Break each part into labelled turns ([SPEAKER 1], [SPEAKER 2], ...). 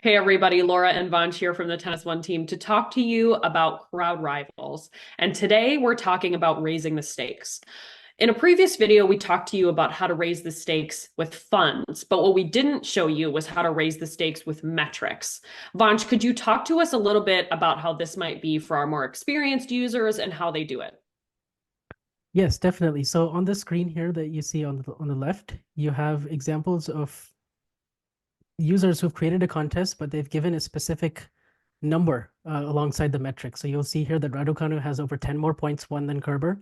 [SPEAKER 1] Hey everybody, Laura and Vansh here from the TennisONE team to talk to you about CrowdRIVALs. And today we're talking about raising the stakes. In a previous video, we talked to you about how to raise the stakes with funds, but what we didn't show you was how to raise the stakes with metrics. Vansh, could you talk to us a little bit about how this might be for our more experienced users and how they do it?
[SPEAKER 2] Yes, definitely. So on the screen here that you see on the left, you have examples of users who've created a contest, but they've given a specific number alongside the metric. So you'll see here that Raducanu has over 10 more points won than Kerber,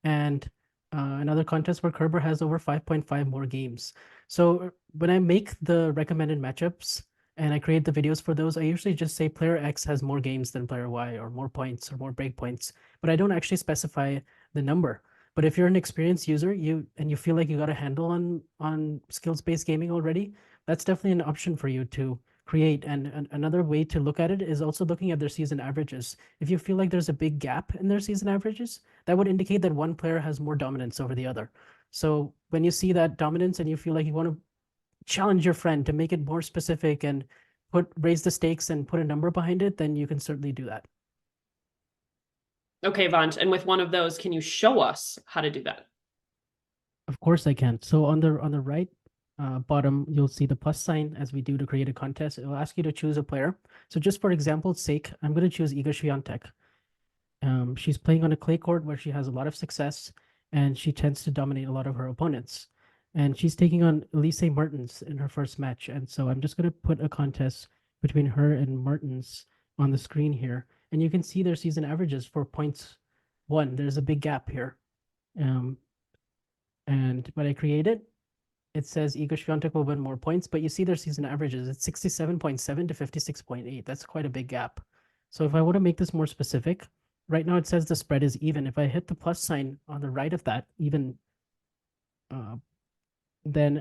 [SPEAKER 2] and another contest where Kerber has over 5.5 more games. So when I make the recommended matchups and I create the videos for those, I usually just say player X has more games than player Y, or more points or more break points, but I don't actually specify the number. But if you're an experienced user, you feel like you got a handle on skills-based gaming already, that's definitely an option for you to create. And another way to look at it is also looking at their season averages. If you feel like there's a big gap in their season averages, that would indicate that one player has more dominance over the other. So when you see that dominance and you feel like you want to challenge your friend to make it more specific and raise the stakes and put a number behind it, then you can certainly do that.
[SPEAKER 1] Okay, Vansh, and with one of those, can you show us how to do that?
[SPEAKER 2] Of course I can. So on the right bottom, you'll see the plus sign as we do to create a contest. It'll ask you to choose a player. So just for example's sake, I'm going to choose Iga Swiatek. She's playing on a clay court where she has a lot of success and she tends to dominate a lot of her opponents. And she's taking on Elise Mertens in her first match. And so I'm just going to put a contest between her and Mertens on the screen here. And you can see their season averages for points won. There's a big gap here. Um, and when I create it, it says Iga Swiatek will win more points, but you see their season averages. It's 67.7 to 56.8. That's quite a big gap. So if I want to make this more specific, right now it says the spread is even. If I hit the plus sign on the right of that, even, uh, then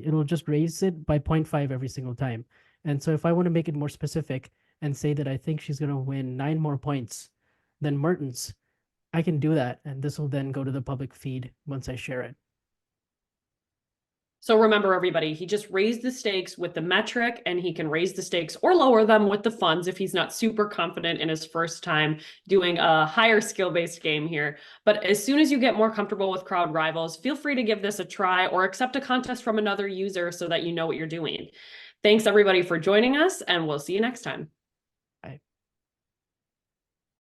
[SPEAKER 2] it'll just raise it by 0.5 every single time. And so if I want to make it more specific and say that I think she's going to win 9 more points than Mertens, I can do that. And this will then go to the public feed once I share it.
[SPEAKER 1] So remember, everybody, he just raised the stakes with the metric, and he can raise the stakes or lower them with the funds if he's not super confident in his first time doing a higher skill-based game here. But as soon as you get more comfortable with CrowdRIVALs, feel free to give this a try or accept a contest from another user so that you know what you're doing. Thanks, everybody, for joining us, and we'll see you next time.